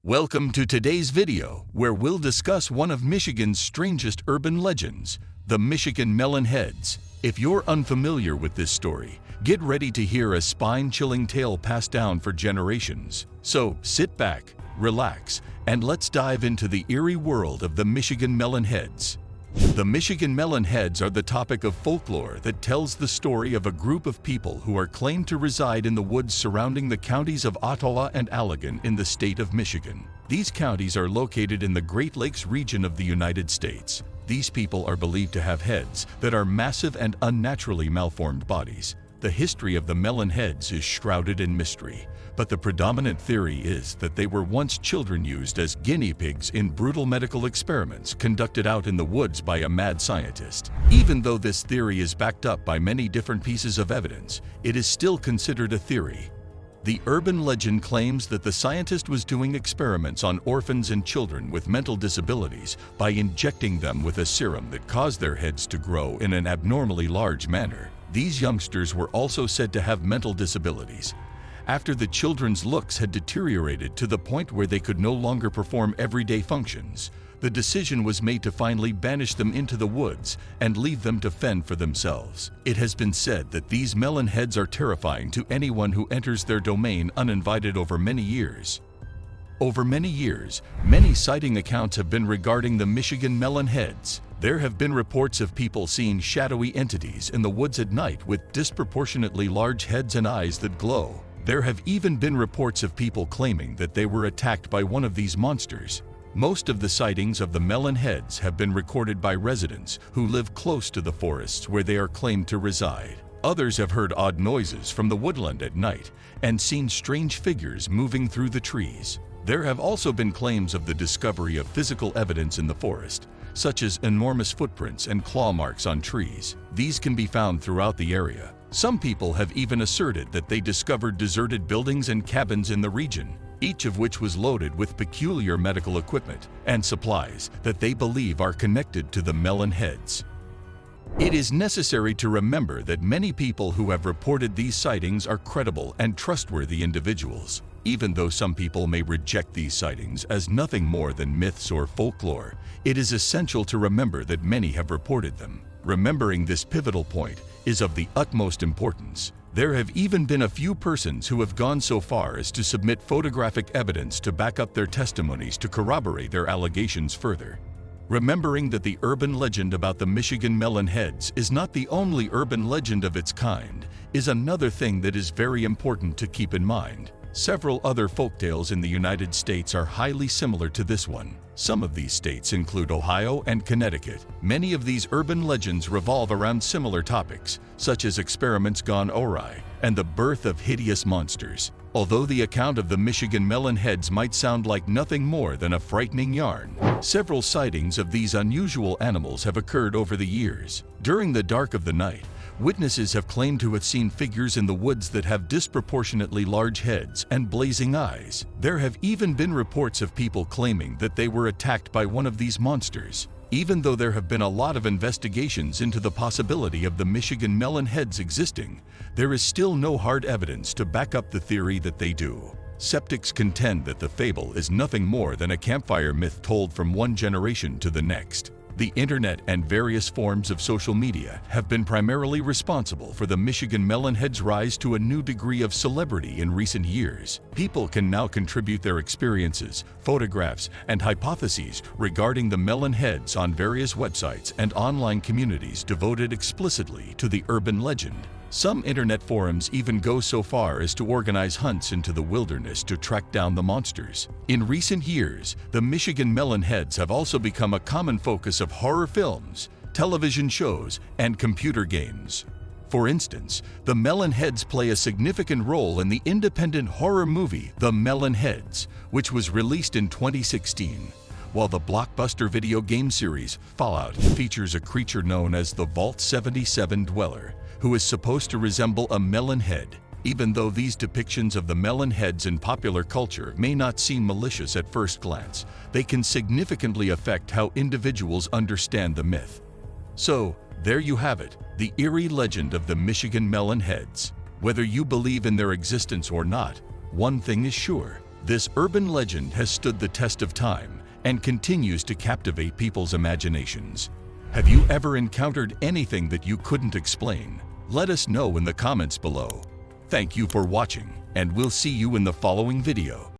Welcome to today's video, where we'll discuss one of Michigan's strangest urban legends, the Michigan Melon Heads. If you're unfamiliar with this story, get ready to hear a spine-chilling tale passed down for generations. So sit back, relax, and let's dive into the eerie world of the Michigan Melon Heads. The Michigan Melon Heads are the topic of folklore that tells the story of a group of people who are claimed to reside in the woods surrounding the counties of Ottawa and Allegan in the state of Michigan. These counties are located in the Great Lakes region of the United States. These people are believed to have heads that are massive and unnaturally malformed bodies. The history of the Melon Heads is shrouded in mystery, but the predominant theory is that they were once children used as guinea pigs in brutal medical experiments conducted out in the woods by a mad scientist. Even though this theory is backed up by many different pieces of evidence, it is still considered a theory. The urban legend claims that the scientist was doing experiments on orphans and children with mental disabilities by injecting them with a serum that caused their heads to grow in an abnormally large manner. These youngsters were also said to have mental disabilities. After the children's looks had deteriorated to the point where they could no longer perform everyday functions, the decision was made to finally banish them into the woods and leave them to fend for themselves. It has been said that these melon heads are terrifying to anyone who enters their domain uninvited over many years. Over many years, many sighting accounts have been regarding the Michigan Melon Heads. There have been reports of people seeing shadowy entities in the woods at night with disproportionately large heads and eyes that glow. There have even been reports of people claiming that they were attacked by one of these monsters. Most of the sightings of the Melon Heads have been recorded by residents who live close to the forests where they are claimed to reside. Others have heard odd noises from the woodland at night and seen strange figures moving through the trees. There have also been claims of the discovery of physical evidence in the forest, such as enormous footprints and claw marks on trees. These can be found throughout the area. Some people have even asserted that they discovered deserted buildings and cabins in the region, each of which was loaded with peculiar medical equipment and supplies that they believe are connected to the Melon Heads. It is necessary to remember that many people who have reported these sightings are credible and trustworthy individuals. Even though some people may reject these sightings as nothing more than myths or folklore, it is essential to remember that many have reported them. Remembering this pivotal point is of the utmost importance. There have even been a few persons who have gone so far as to submit photographic evidence to back up their testimonies to corroborate their allegations further. Remembering that the urban legend about the Michigan Melon Heads is not the only urban legend of its kind is another thing that is very important to keep in mind. Several other folktales in the United States are highly similar to this one. Some of these states include Ohio and Connecticut. Many of these urban legends revolve around similar topics, such as experiments gone awry and the birth of hideous monsters. Although the account of the Michigan Melon Heads might sound like nothing more than a frightening yarn, several sightings of these unusual animals have occurred over the years. During the dark of the night, witnesses have claimed to have seen figures in the woods that have disproportionately large heads and blazing eyes. There have even been reports of people claiming that they were attacked by one of these monsters. Even though there have been a lot of investigations into the possibility of the Michigan Melon Heads existing, there is still no hard evidence to back up the theory that they do. Skeptics contend that the fable is nothing more than a campfire myth told from one generation to the next. The internet and various forms of social media have been primarily responsible for the Michigan Melon Heads' rise to a new degree of celebrity in recent years. People can now contribute their experiences, photographs, and hypotheses regarding the Melon Heads on various websites and online communities devoted explicitly to the urban legend. Some internet forums even go so far as to organize hunts into the wilderness to track down the monsters. In recent years, the Michigan Melon Heads have also become a common focus of horror films, television shows, and computer games. For instance, the Melon Heads play a significant role in the independent horror movie The Melon Heads, which was released in 2016. While the blockbuster video game series Fallout features a creature known as the Vault 77 Dweller, who is supposed to resemble a melon head. Even though these depictions of the Melon Heads in popular culture may not seem malicious at first glance, they can significantly affect how individuals understand the myth. So, there you have it, the eerie legend of the Michigan Melon Heads. Whether you believe in their existence or not, one thing is sure: This urban legend has stood the test of time and continues to captivate people's imaginations. Have you ever encountered anything that you couldn't explain? Let us know in the comments below. Thank you for watching, and we'll see you in the following video.